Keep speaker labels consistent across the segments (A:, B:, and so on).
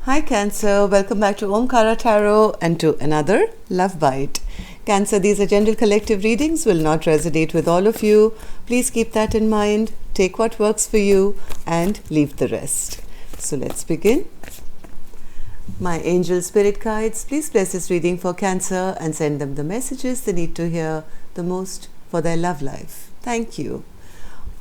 A: Hi Cancer, welcome back to Omkara Tarot and to another Love Bite. Cancer, these are general collective readings, will not resonate with all of you. Please keep that in mind, take what works for you and leave the rest. So let's begin. My angel spirit guides, please bless this reading for Cancer and send them the messages they need to hear the most for their love life. Thank you.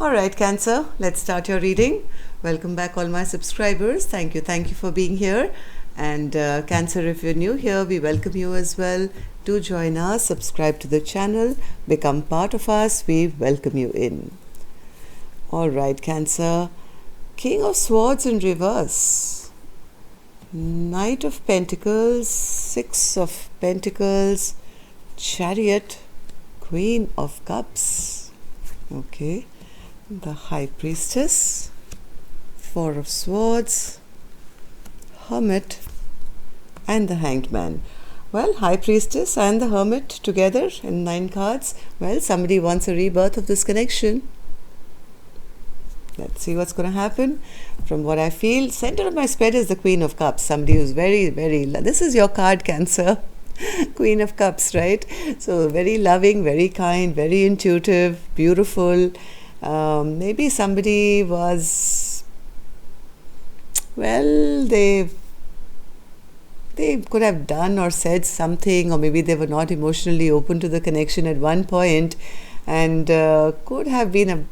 A: Alright Cancer, let's start your reading. Welcome back all my subscribers. Thank you for being here. And Cancer, if you're new here, we welcome you as well. Do join us, subscribe to the channel, become part of us. We welcome you in. Alright Cancer, King of Swords in reverse, Knight of Pentacles, Six of Pentacles, Chariot, Queen of Cups, okay, the High Priestess, Four of Swords, Hermit and the Hanged Man. Well, High Priestess and the Hermit together in 9 cards. Well, somebody wants a rebirth of this connection. Let's see what's going to happen. From what I feel, center of my spread is the Queen of Cups. Somebody who's very, this is your card, Cancer. Queen of Cups, right? So very loving, very kind, very intuitive, beautiful. Maybe somebody was, well, they could have done or said something, or maybe they were not emotionally open to the connection at one point, and could have been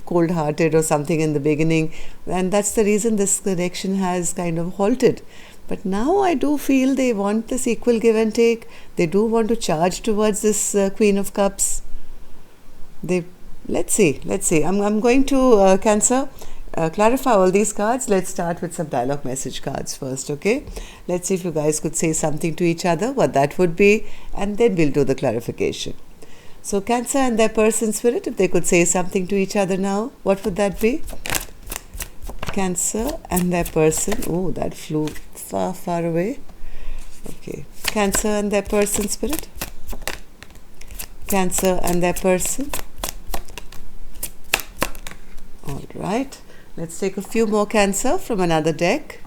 A: cold-hearted or something in the beginning, and that's the reason this connection has kind of halted. But now I do feel they want this equal give and take. They do want to charge towards this Queen of Cups. Let's see. I'm going to Cancer clarify all these cards. Let's start with some dialogue message cards first, okay? Let's see if you guys could say something to each other, what that would be, and then we'll do the clarification. So Cancer and their person spirit, if they could say something to each other now, what would that be? Cancer and their person. Oh, that flew far away. Okay. Cancer and their person spirit. Cancer and their person. All right. Let's take a few more Cancer from another deck.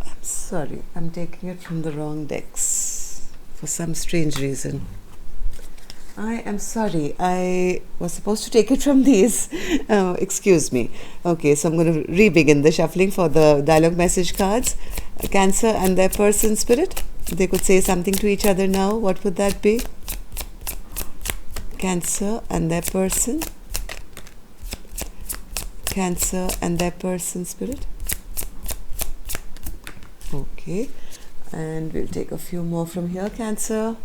A: I'm sorry, I'm taking it from the wrong decks for some strange reason. I am sorry, I was supposed to take it from these. Excuse me. Okay, so I'm going to re-begin the shuffling for the dialogue message cards. Cancer and their person spirit. If they could say something to each other now, what would that be? Cancer and their person. Cancer and their person spirit. Okay, and we'll take a few more from here. Cancer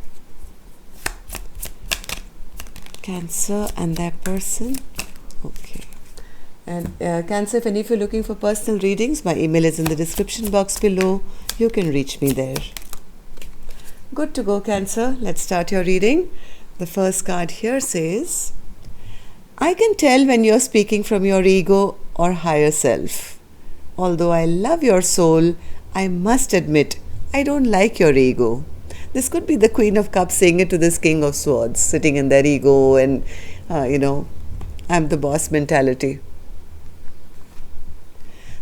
A: and their person. Okay, and Cancer, if any of you are looking for personal readings, my email is in the description box below. You can reach me there. Good to go, Cancer. Let's start your reading. The first card here says, I can tell when you're speaking from your ego or higher self. Although I love your soul, I must admit I don't like your ego. This could be the Queen of Cups saying it to this King of Swords, sitting in their ego and, I'm the boss mentality.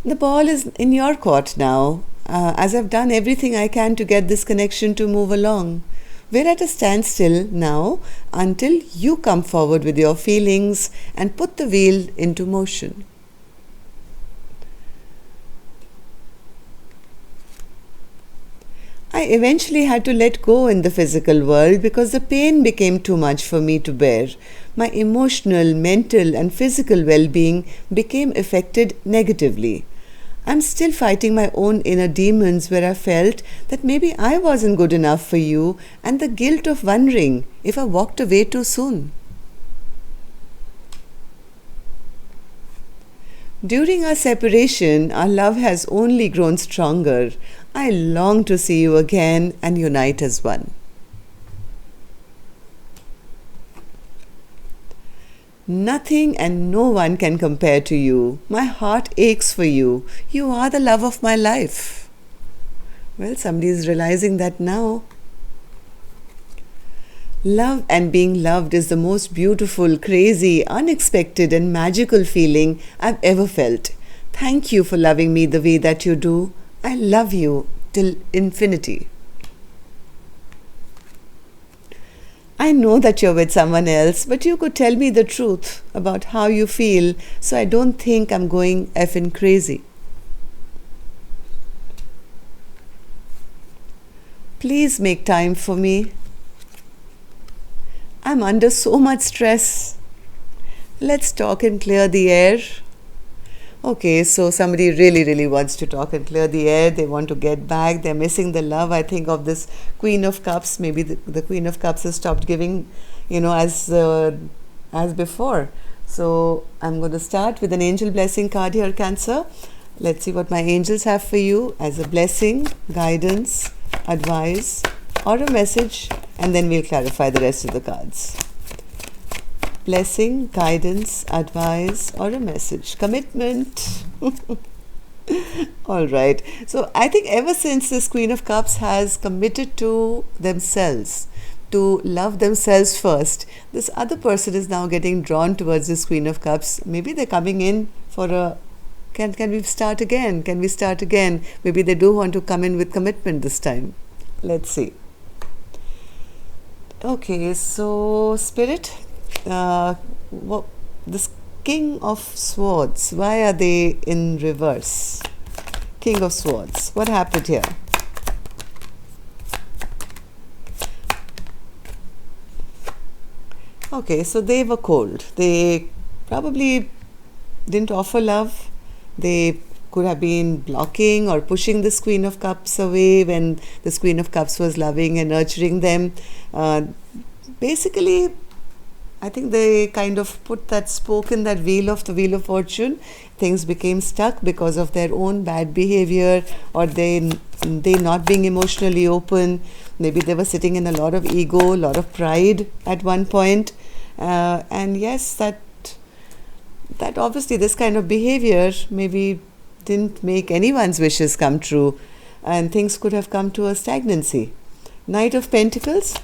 A: The ball is in your court now, as I've done everything I can to get this connection to move along. We're at a standstill now until you come forward with your feelings and put the wheel into motion. I eventually had to let go in the physical world because the pain became too much for me to bear. My emotional, mental, and physical well-being became affected negatively. I'm still fighting my own inner demons where I felt that maybe I wasn't good enough for you and the guilt of wondering if I walked away too soon. During our separation, our love has only grown stronger. I long to see you again and unite as one. Nothing and no one can compare to you. My heart aches for you. You are the love of my life. Well, somebody is realizing that now. Love and being loved is the most beautiful, crazy, unexpected and magical feeling I've ever felt. Thank you for loving me the way that you do. I love you till infinity. I know that you're with someone else, but you could tell me the truth about how you feel so I don't think I'm going effing crazy. Please make time for me. I'm under so much stress. Let's talk and clear the air. Okay, so somebody really, really wants to talk and clear the air. They want to get back. They're missing the love, I think, of this Queen of Cups. Maybe the Queen of Cups has stopped giving, as before. So I'm going to start with an angel blessing card here, Cancer. Let's see what my angels have for you as a blessing, guidance, advice, or a message, and then we'll clarify the rest of the cards. Blessing, guidance, advice, or a message. Commitment. All right. So I think ever since this Queen of Cups has committed to themselves, to love themselves first, this other person is now getting drawn towards this Queen of Cups. Maybe they're coming in for a can we start again? Can we start again? Maybe they do want to come in with commitment this time. Let's see. Okay, so Spirit, this King of Swords, why are they in reverse? King of Swords, what happened here? Okay, so they were cold. They probably didn't offer love. They could have been blocking or pushing this Queen of Cups away when this Queen of Cups was loving and nurturing them. Basically, I think they kind of put that spoke in that wheel of the Wheel of Fortune. Things became stuck because of their own bad behavior, or they not being emotionally open. Maybe they were sitting in a lot of ego, a lot of pride at one point. And yes, that obviously this kind of behavior maybe didn't make anyone's wishes come true, and things could have come to a stagnancy. Knight of Pentacles.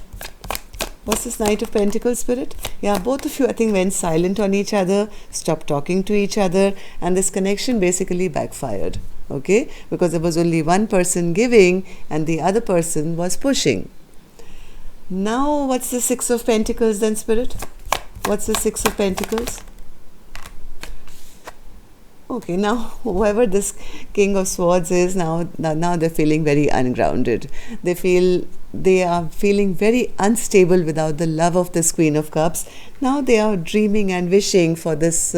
A: What's this Knight of Pentacles, Spirit? Yeah, both of you, I think, went silent on each other, stopped talking to each other, and this connection basically backfired. Okay? Because there was only one person giving and the other person was pushing. Now, what's the Six of Pentacles then, Spirit? What's the Six of Pentacles? Okay, now whoever this King of Swords is, now they're feeling very ungrounded. They are feeling very unstable without the love of this Queen of Cups. Now they are dreaming and wishing for this,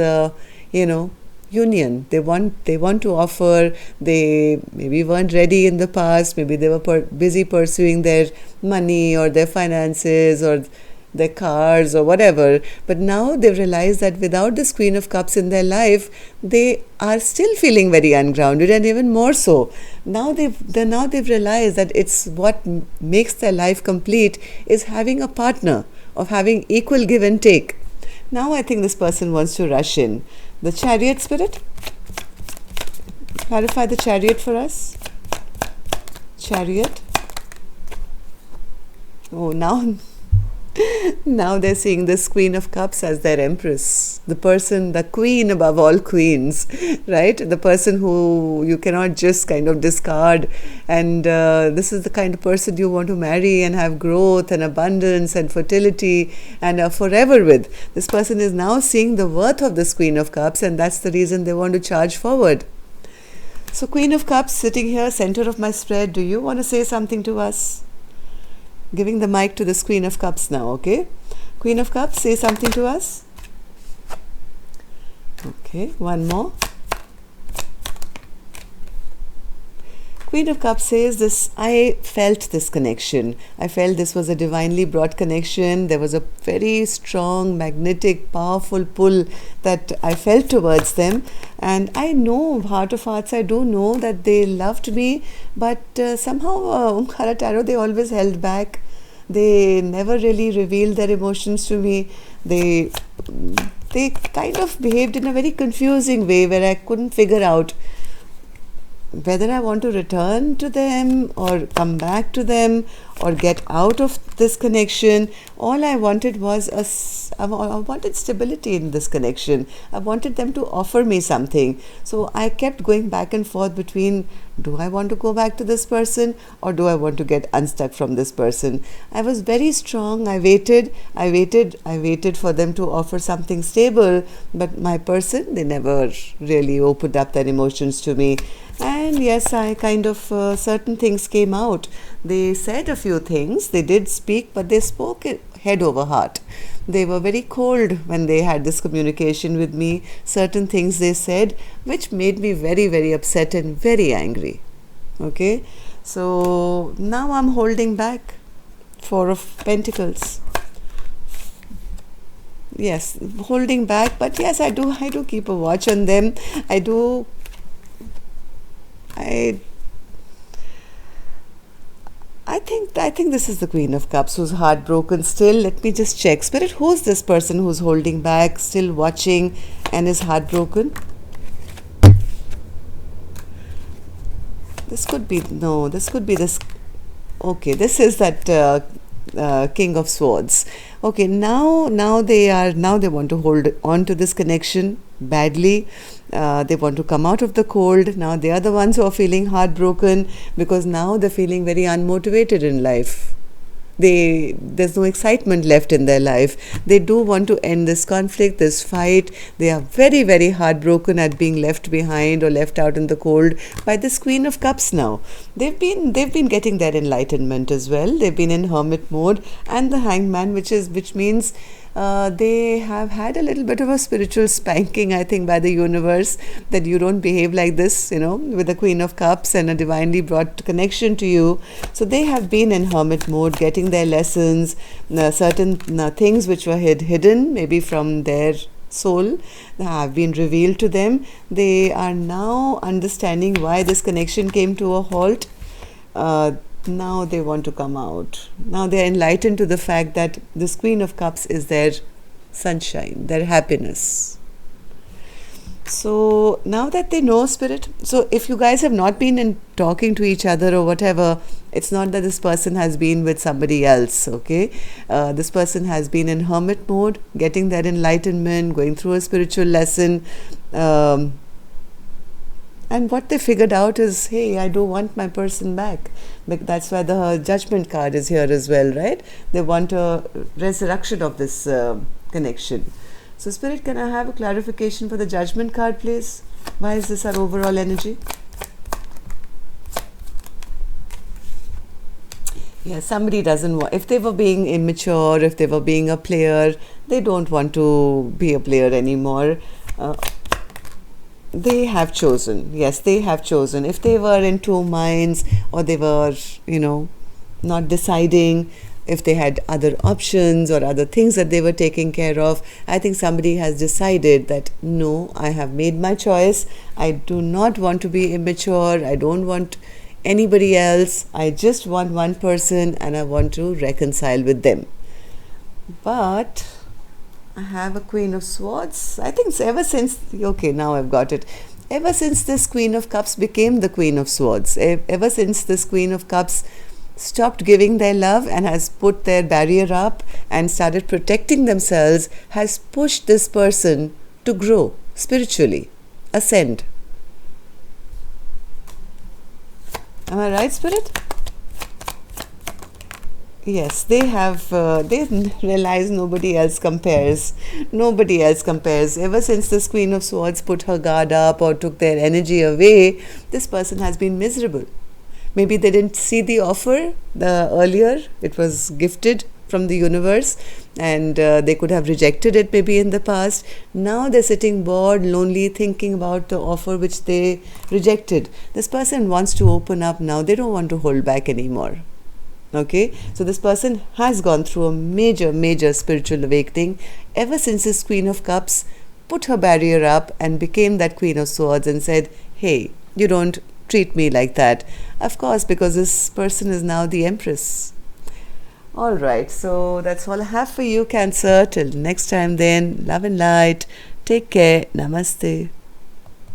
A: union. They want to offer. They maybe weren't ready in the past. Maybe they were busy pursuing their money or their finances or their cars or whatever, but now they've realized that without this Queen of Cups in their life, they are still feeling very ungrounded, and even more so. Now they've realized that it's what makes their life complete is having a partner, of having equal give and take. Now I think this person wants to rush in. The Chariot, Spirit, clarify the Chariot for us. Chariot. Oh, now they're seeing this Queen of Cups as their empress, the person, the queen above all queens, right? The person who you cannot just kind of discard, and this is the kind of person you want to marry and have growth and abundance and fertility and are forever with. This person is now seeing the worth of this Queen of Cups, and that's the reason they want to charge forward. So Queen of Cups sitting here, center of my spread, do you want to say something to us? Giving the mic to this Queen of Cups now, okay? Queen of Cups, say something to us. Okay, one more. Queen of Cups says this, I felt this connection. I felt this was a divinely brought connection. There was a very strong, magnetic, powerful pull that I felt towards them. And I know, heart of hearts, I do know that they loved me. But somehow, Omkara Tarot, they always held back. They never really revealed their emotions to me. They kind of behaved in a very confusing way where I couldn't figure out whether I want to return to them or come back to them, or get out of this connection. All I wanted was I wanted stability in this connection. I wanted them to offer me something. So I kept going back and forth between, do I want to go back to this person or do I want to get unstuck from this person? I was very strong. I waited for them to offer something stable, but my person, they never really opened up their emotions to me. And yes, I kind of, certain things came out. They said a few things, they did speak, but they spoke it head over heart. They were very cold when they had this communication with me. Certain things they said, which made me very, very upset and very angry. Okay, so now I'm holding back. Four of Pentacles. Yes, holding back, but yes, I do keep a watch on them. I think this is the Queen of Cups who's heartbroken still. Let me just check. Spirit, who's this person who's holding back, still watching, and is heartbroken? This could be this. Okay, this is that King of Swords. Okay, now they want to hold on to this connection badly. They want to come out of the cold. Now they are the ones who are feeling heartbroken because now they're feeling very unmotivated in life. There's no excitement left in their life. They do want to end this conflict, this fight. They are very, very heartbroken at being left behind or left out in the cold by this Queen of Cups now. They've been getting their enlightenment as well. They've been in hermit mode, and the Hangman, which means they have had a little bit of a spiritual spanking, I think, by the universe, that you don't behave like this, with the Queen of Cups and a divinely brought connection to you. So they have been in hermit mode, getting their lessons, certain things which were hidden, maybe from their soul, have been revealed to them. They are now understanding why this connection came to a halt. Now they want to come out. Now they are enlightened to the fact that this Queen of Cups is their sunshine, their happiness. So now that they know, Spirit, so if you guys have not been in talking to each other or whatever, it's not that this person has been with somebody else, okay? This person has been in hermit mode, getting their enlightenment, going through a spiritual lesson. And what they figured out is, hey, I don't want my person back. That's why the Judgment card is here as well, right? They want a resurrection of this connection. So, Spirit, can I have a clarification for the Judgment card, please? Why is this our overall energy? Yeah, somebody doesn't want, if they were being immature, if they were being a player, they don't want to be a player anymore. They have chosen. Yes, they have chosen. If they were in two minds, or they were, not deciding, if they had other options or other things that they were taking care of, I think somebody has decided that, no, I have made my choice. I do not want to be immature. I don't want anybody else. I just want one person and I want to reconcile with them. But I have a Queen of Swords. I think ever since, okay, now I've got it. Ever since this Queen of Cups became the Queen of Swords, ever since this Queen of Cups stopped giving their love and has put their barrier up and started protecting themselves, has pushed this person to grow spiritually, ascend. Am I right, Spirit? Yes, they have, they realize nobody else compares. Nobody else compares. Ever since this Queen of Swords put her guard up or took their energy away, this person has been miserable. Maybe they didn't see the offer earlier. It was gifted from the universe and they could have rejected it maybe in the past. Now they're sitting bored, lonely, thinking about the offer which they rejected. This person wants to open up now. They don't want to hold back anymore. Okay, so this person has gone through a major spiritual awakening ever since this Queen of Cups put her barrier up and became that Queen of Swords and said, hey, you don't treat me like that. Of course, because this person is now the Empress. Alright, so that's all I have for you, Cancer. Till next time then, love and light. Take care. Namaste.